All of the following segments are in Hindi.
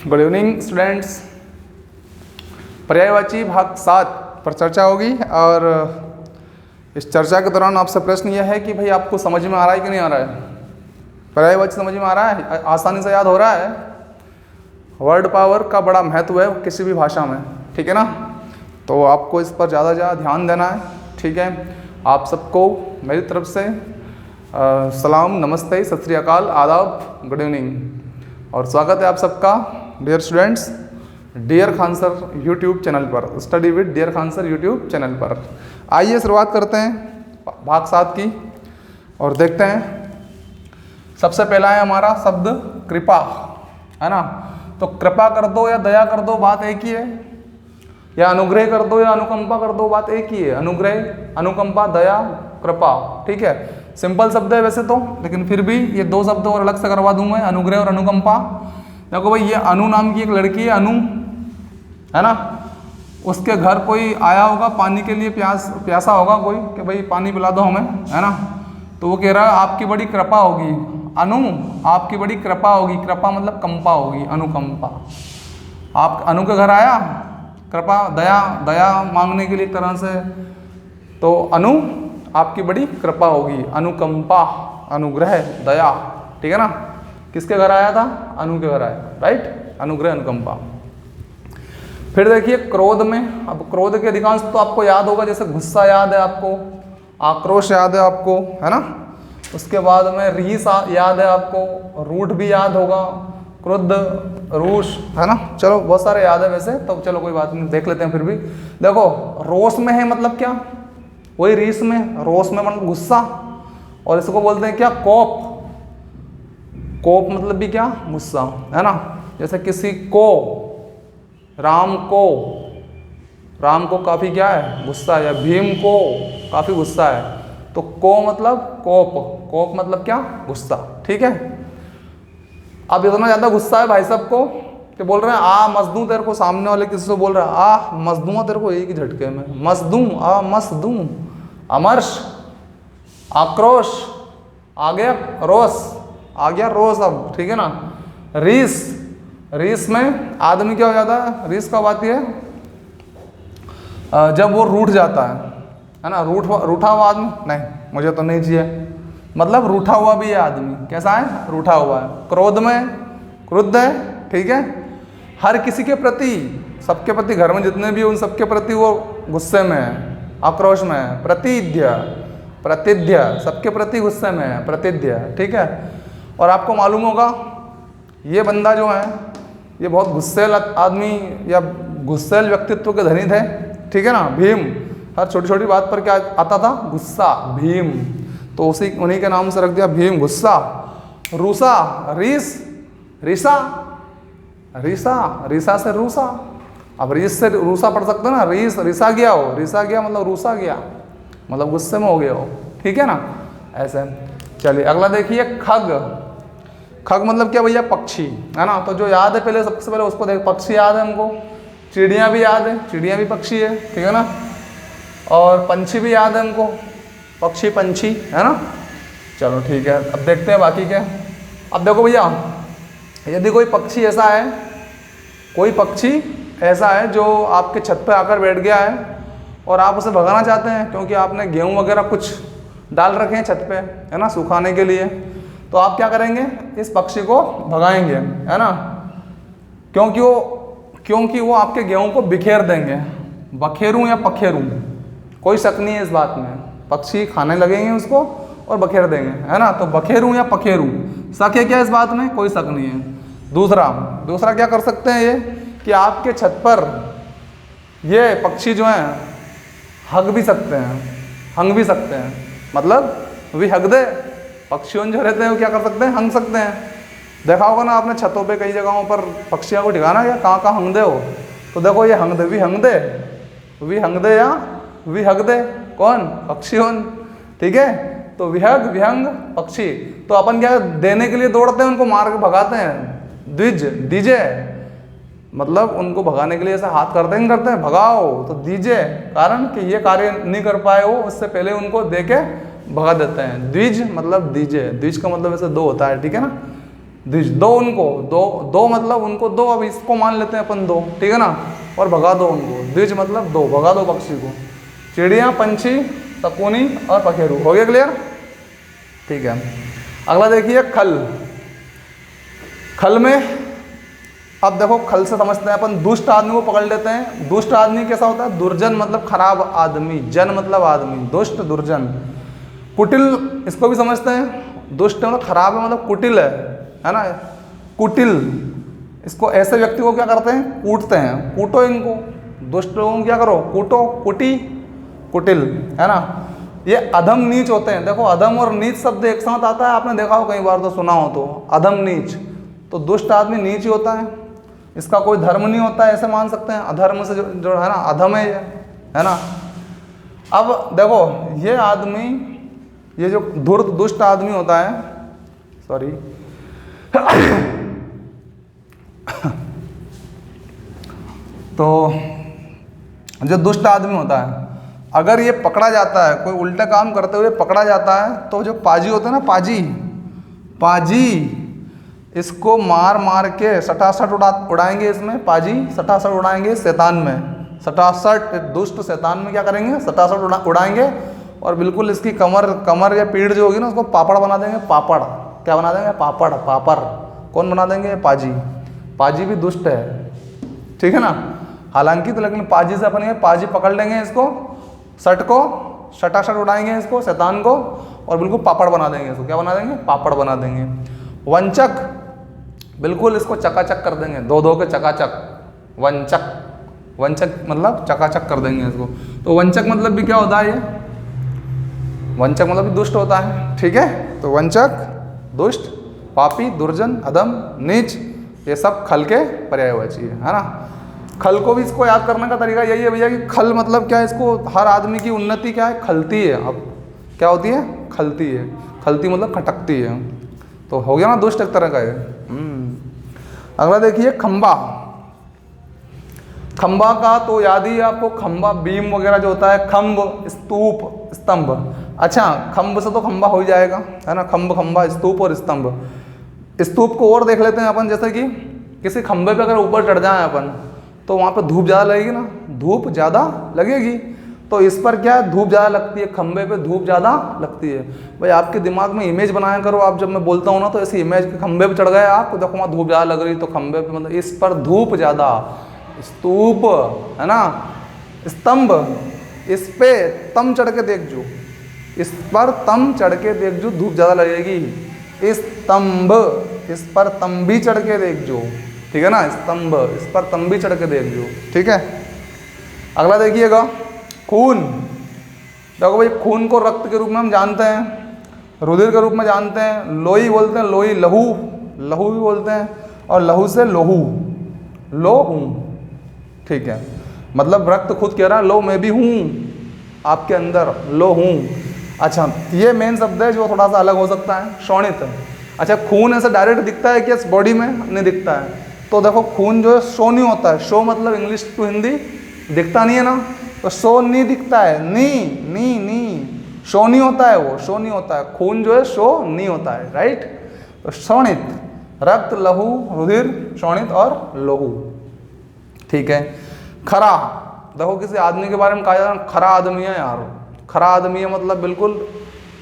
Good evening students. पर्यायवाची भाग 7 पर चर्चा होगी और इस चर्चा के दौरान आपसे प्रश्न यह है कि भाई आपको समझ में आ रहा है कि नहीं आ रहा है। पर्यायवाची समझ में आ रहा है, आसानी से याद हो रहा है। वर्ड पावर का बड़ा महत्व है किसी भी भाषा में, ठीक है ना। तो आपको इस पर ज़्यादा ध्यान देना है, ठीक है। आप सबको मेरी तरफ से सलाम, नमस्ते, सत श्री अकाल, आदाब, गुड इवनिंग और स्वागत है आप सबका dear students dear Khan sir YouTube channel पर, study with dear Khan sir YouTube channel पर। आइए शुरुआत करते हैं भाग 7 की और देखते हैं। सबसे पहला है हमारा शब्द कृपा, है ना। तो कृपा कर दो या दया कर दो बात एक ही है, या अनुग्रह कर दो या अनुकंपा कर दो बात एक ही है। अनुग्रह, अनुकंपा, दया, कृपा, ठीक है। सिंपल शब्द है वैसे तो, लेकिन फिर भी ये 2 शब्द और अलग से करवा दूं मैं, अनुग्रह और अनुकंपा। देखो भाई, ये अनु नाम की एक लड़की है, अनु, है ना। उसके घर कोई आया होगा पानी के लिए, प्यासा होगा कोई कि भाई पानी पिला दो हमें, है ना। तो वो कह रहा है आपकी बड़ी कृपा होगी अनु, आपकी बड़ी कृपा होगी। कृपा मतलब कंपा होगी, अनुकंपा। आप अनु के घर आया, कृपा, दया मांगने के लिए एक तरह से, तो अनु आपकी बड़ी कृपा होगी। अनुकंपा, अनुग्रह, दया, ठीक है ना। किसके घर आया था? अनु के घर आया, राइट। अनुग्रह, अनुकंपा। फिर देखिए क्रोध में, अब क्रोध के अधिकांश तो आपको याद होगा, जैसे गुस्सा याद है आपको, आक्रोश याद है आपको, है ना। उसके बाद में रीस याद है आपको, रूठ भी याद होगा, क्रुद्ध, रूष, है ना। चलो बहुत सारे याद है वैसे तो, चलो कोई बात नहीं, देख लेते हैं। फिर भी देखो, रोष में है मतलब क्या, वही रीस में, रोष में मतलब गुस्सा, और इसको बोलते हैं क्या, कोप। कोप मतलब भी क्या, गुस्सा, है ना। जैसे किसी को, राम को काफी क्या है, गुस्सा है, या भीम को काफी गुस्सा है, तो को मतलब कोप, कोप मतलब क्या, गुस्सा, ठीक है। अब इतना ज्यादा गुस्सा है भाई साहब को कि बोल रहे हैं आ मजदू तेरे को, सामने वाले किसी से बोल रहा है आ मजदूंगा तेरे को एक ही झटके में, मजदूं, आ मजदूं। अमर्ष, आक्रोश, आ गया रोष, आ गया रोष, अब ठीक है ना। रीस, रीस में आदमी क्या हो जाता है, रीस कब आती है, जब वो रूठ जाता है ना। रूठा हुआ आदमी, नहीं मुझे तो नहीं चाहिए, मतलब रूठा हुआ भी है आदमी, कैसा है, रूठा हुआ है। क्रोध में क्रुद्ध है, ठीक है। हर किसी के प्रति, सबके प्रति, घर में जितने भी उन सबके प्रति वो गुस्से में है, आक्रोश में है। प्रतिध्य, सबके प्रति गुस्से में है, प्रतिध्य, ठीक है। और आपको मालूम होगा ये बंदा जो है ये बहुत गुस्सेल आदमी या गुस्सेल व्यक्तित्व के धनी थे, ठीक है ना। भीम, हर छोटी छोटी बात पर क्या आता था, गुस्सा, भीम, तो उन्हीं के नाम से रख दिया भीम, गुस्सा। रूसा, रीस, रीसा से रूसा, अब रीस से रूसा पढ़ सकते हो ना, रीसा गया हो, रीसा गया मतलब रूसा गया, मतलब गुस्से में हो गया हो, ठीक है ना, ऐसे। चलिए अगला देखिए, खग। खग मतलब क्या भैया, पक्षी, है ना। तो जो याद है पहले, सबसे पहले उसको देख, पक्षी याद है हमको, चिड़ियाँ भी याद है, चिड़ियाँ भी पक्षी है, ठीक है ना। और पंछी भी याद है हमको, पक्षी, पंछी, है ना। चलो ठीक है, अब देखते हैं बाकी क्या। अब देखो भैया, यदि कोई पक्षी ऐसा है जो आपके छत पे आकर बैठ गया है और आप उसे भगाना चाहते हैं, क्योंकि आपने गेहूं वगैरह कुछ डाल रखे हैं छत पे, है ना, सुखाने के लिए, तो आप क्या करेंगे, इस पक्षी को भगाएंगे, है ना। क्योंकि वो आपके गेहूं को बिखेर देंगे। बखेरूं या पखेरूं, कोई शक नहीं है इस बात में, पक्षी खाने लगेंगे उसको और बखेर देंगे, है ना। तो बखेरूं या पखेरूं, शक है क्या इस बात में, कोई शक नहीं है। दूसरा क्या कर सकते हैं ये, कि आपके छत पर ये पक्षी जो हैं हग भी सकते हैं, मतलब भी हग दे। पक्षियों जो रहते हैं वो क्या कर सकते हैं, हंग सकते हैं। देखा होगा ना आपने छतों पे कई जगहों पर पक्षियों को ठिकाना है, कहाँ हंग दे हो, तो देखो ये हंग दे, भी हंग दे या भी हग दे, कौन, पक्षियों, ठीक है। तो विहग, विहंग, पक्षी। तो अपन क्या देने के लिए दौड़ते हैं, उनको मार के भगाते हैं। द्विज, दीजे, मतलब उनको भगाने के लिए ऐसा हाथ करते हैं, भगाओ, तो दीजिए, कारण कि ये कार्य नहीं कर पाए हो, उससे पहले उनको दे के भगा देते हैं। द्विज मतलब दीजिए, द्विज का मतलब ऐसे 2 होता है, ठीक है ना। द्विज, दो उनको, दो मतलब उनको दो, अब इसको मान लेते हैं अपन दो, ठीक है ना, और भगा दो उनको। द्विज मतलब दो, भगा दो पक्षी को। चिड़िया, पंछी, शकुनी और पखेरु। हो गया क्लियर? ठीक है। अगला देखिए खल। खल में अब देखो, खल से समझते हैं अपन, दुष्ट आदमी को पकड़ लेते हैं। दुष्ट आदमी कैसा होता है? दुर्जन मतलब खराब आदमी, जन मतलब आदमी, दुष्ट दुर्जन। कुटिल, इसको भी समझते हैं, दुष्ट मतलब खराब है, मतलब कुटिल है ना, कुटिल। इसको ऐसे व्यक्ति को क्या करते हैं? कूटते हैं, कूटो इनको, दुष्ट लोगों को क्या करो? कूटो, कुटी, कुटिल, है ना। ये अधम नीच होते हैं। देखो अधम और नीच शब्द एक साथ आता है, आपने देखा हो कई बार, तो सुना हो तो, अधम नीच। तो दुष्ट आदमी नीच ही होता है, इसका कोई धर्म नहीं होता है, ऐसे मान सकते हैं। अधर्म से जो है ना, अधम है ना। अब देखो ये आदमी, ये जो धूर्त दुष्ट आदमी होता है, सॉरी तो जो दुष्ट आदमी होता है, अगर ये पकड़ा जाता है, कोई उल्टा काम करते हुए पकड़ा जाता है, तो जो पाजी होते हैं ना, पाजी इसको मार मार के सटासट उड़ाएंगे इसमें, पाजी सटासट उड़ाएंगे शैतान में, सटासट दुष्ट शैतान में क्या करेंगे? सटासट उड़ाएंगे, और बिल्कुल इसकी कमर या पीठ जो होगी ना, उसको पापड़ बना देंगे। पापड़ क्या बना देंगे? पापड़। कौन बना देंगे? पाजी भी दुष्ट है, ठीक है ना। हालांकि तो लेकिन पाजी से अपन पाजी पकड़ लेंगे इसको, सट को सटासट उड़ाएंगे इसको, शैतान को, और बिल्कुल पापड़ बना देंगे इसको। क्या बना देंगे? पापड़ बना देंगे। वंचक, बिल्कुल इसको चकाचक कर देंगे, दो के चकाचक। वंचक मतलब चकाचक कर देंगे इसको। तो वंचक मतलब भी क्या होता है? ये वंचक मतलब भी दुष्ट होता है, ठीक है। तो वंचक, दुष्ट, पापी, दुर्जन, अधम, नीच, ये सब खल के पर्यायवाची है ना। खल को भी इसको याद करने का तरीका यही है भैया कि खल मतलब क्या है, इसको हर आदमी की उन्नति क्या है? खलती है। अब क्या होती है? खलती है। खलती मतलब खटकती है। तो हो गया ना दुष्ट एक तरह का है। अगला देखिए खंबा। खंबा का तो याद ही है आपको, खंबा बीम वगैरह जो होता है, खंब, स्तूप, स्तंभ। अच्छा, खंब से तो खंबा हो ही जाएगा, है ना। खंबा, स्तूप और स्तंभ। स्तूप को और देख लेते हैं अपन, जैसे कि किसी खंबे पे अगर ऊपर चढ़ जाए अपन, तो वहाँ पे धूप ज़्यादा लगेगी ना, धूप ज़्यादा लगेगी। तो इस पर क्या है? धूप ज़्यादा लगती है, खंबे पे धूप ज़्यादा लगती है। भाई आपके दिमाग में इमेज बनाया करो, आप जब मैं बोलता हूँ ना, तो ऐसी इमेज के खंबे पे चढ़ गए आप, तो देखो वहाँ धूप ज़्यादा लग रही, तो खंबे पे मतलब इस पर धूप ज़्यादा। स्तूप है ना, स्तंभ, इस पे तम चढ़ के देख जो, इस पर तम चढ़ के देख जो, धूप ज़्यादा लगेगी। स्तंभ, इस पर तंबी चढ़ के देख जो, ठीक है ना। स्तंभ, इस पर तंबी चढ़ के देख जो, ठीक है। अगला देखिएगा खून। देखो भाई, खून को रक्त के रूप में हम जानते हैं, रुधिर के रूप में जानते हैं, लोई बोलते हैं, लोई, लहू भी बोलते हैं, और लहू से लोहू, ठीक है। मतलब रक्त खुद कह रहा है लो मैं भी हूँ आपके अंदर, लो हूँ। अच्छा, ये मेन शब्द है जो थोड़ा सा अलग हो सकता है, शोणित। अच्छा, खून ऐसे डायरेक्ट दिखता है क्या इस बॉडी में? नहीं दिखता है। तो देखो खून जो है शो नहीं होता है, शो मतलब इंग्लिश टू हिंदी दिखता नहीं है ना, तो शो नहीं दिखता है, नी शो नहीं होता है, वो शो नहीं होता है। खून जो है शो नहीं होता है, राइट। तो शोणित, रक्त, लहू, रुधिर, शोणित और लोहू, ठीक है। खरा, देखो किसी आदमी के बारे में कहा जाता है खरा आदमी है यार, खरा आदमी है मतलब बिल्कुल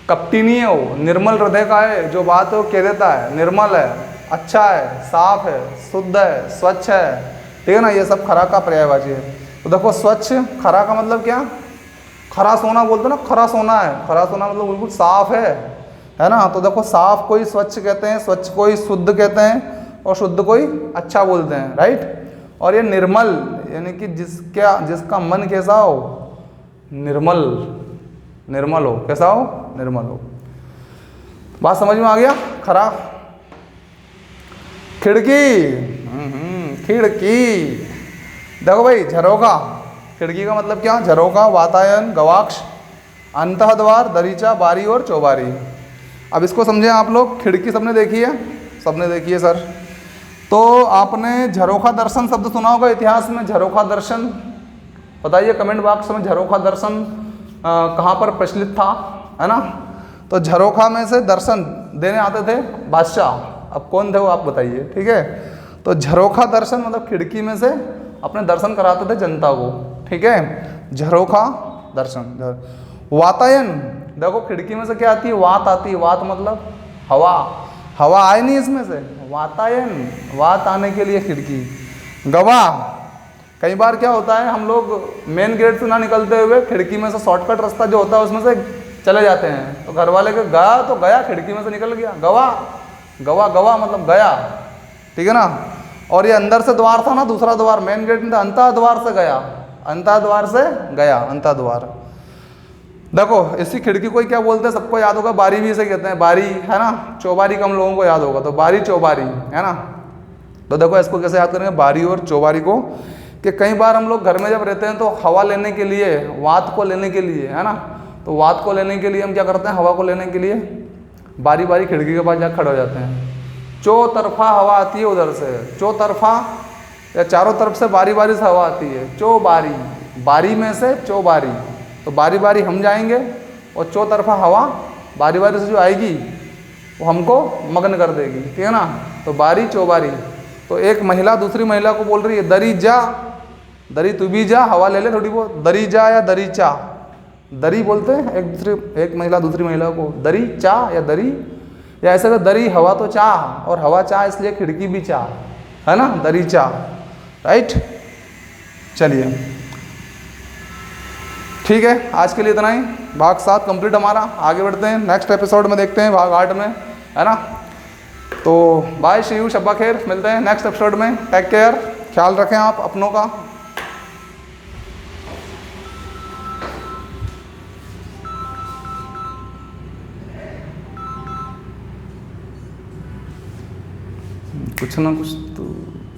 कपटी नहीं है वो, निर्मल हृदय का है, जो बात है वो कह देता है, निर्मल है, अच्छा है, साफ है, शुद्ध है, स्वच्छ है, ठीक है ना। ये सब खरा का पर्यायवाची है। तो देखो स्वच्छ, खरा का मतलब क्या? खरा सोना बोलते ना, खरा सोना है, खरा सोना मतलब बिल्कुल साफ है ना। तो देखो साफ कोई स्वच्छ कहते हैं, स्वच्छ कोई शुद्ध कहते हैं, और शुद्ध कोई अच्छा बोलते हैं, राइट। और ये निर्मल यानी कि जिसका मन कैसा हो? निर्मल हो, कैसा हो? निर्मल हो। बात समझ में आ गया? खरा। खिड़की, देखो भाई झरोखा, खिड़की का मतलब क्या? झरोखा, वातायन, गवाक्ष, अंतः द्वार, दरीचा, बारी और चौबारी। अब इसको समझें आप लोग। खिड़की सबने देखी है? सबने देखी है सर। तो आपने झरोखा दर्शन शब्द सुना होगा इतिहास में, झरोखा दर्शन। बताइए कमेंट बॉक्स में, झरोखा दर्शन कहाँ पर प्रचलित था, है ना। तो झरोखा में से दर्शन देने आते थे बादशाह, अब कौन थे वो आप बताइए, ठीक है। तो झरोखा दर्शन मतलब खिड़की में से अपने दर्शन कराते थे जनता को, ठीक है, झरोखा दर्शन। वातायन, देखो खिड़की में से क्या आती है, वात आती है, वात मतलब हवा, हवा आए नहीं इसमें से, वातायन, वात आने के लिए खिड़की। गवाह, कई बार क्या होता है हम लोग मेन गेट से ना निकलते हुए खिड़की में से शॉर्टकट रास्ता जो होता है उसमें से चले जाते हैं, तो घर वाले के गया तो गया, खिड़की में से निकल गया, गवाह, गवाह, गवाह मतलब गया, ठीक है ना। और ये अंदर से द्वार था ना, दूसरा द्वार, मेन गेट में था, अंतः द्वार से गया, अंतः द्वार से गया, अंतः द्वार। देखो इसी खिड़की को ही क्या बोलते हैं, सबको याद होगा, बारी भी इसे कहते हैं, बारी है ना, चौबारी कम लोगों को याद होगा, तो बारी चौबारी है ना। तो देखो इसको कैसे याद करेंगे, बारी और चौबारी को, कि कई बार हम लोग घर में जब रहते हैं तो हवा लेने के लिए, वात को लेने के लिए, है ना, तो वात को लेने के लिए हम क्या करते हैं, हवा को लेने के लिए बारी बारी खिड़की के पास जाकर खड़े हो जाते हैं। चौतरफा हवा आती है उधर से, चौतरफा या चारों तरफ से बारी बारी से हवा आती है, चौबारी, बारी में से चौबारी, तो बारी बारी हम जाएंगे और चौतरफा हवा बारी बारी से जो आएगी वो हमको मग्न कर देगी, ठीक है ना। तो बारी चौबारी, तो एक महिला दूसरी महिला को बोल रही है दरी जा, दरी तू भी जा, हवा ले ले थोड़ी बहुत, दरी जा या दरी चा, दरी बोलते हैं एक महिला दूसरी महिला को, दरी चा या दरी, या ऐसे तो दरी हवा तो चाह, और हवा चाह इसलिए खिड़की भी चाह, है ना, दरी चाह, राइट। चलिए ठीक है, आज के लिए इतना ही, भाग 7 कंप्लीट हमारा, आगे बढ़ते हैं नेक्स्ट एपिसोड में, देखते हैं भाग 8 में, है ना। तो बाय, शी यू, शब्बा खैर, मिलते हैं नेक्स्ट एपिसोड में, टेक केयर, ख्याल रखें आप अपनों का। कुछ ना कुछ तो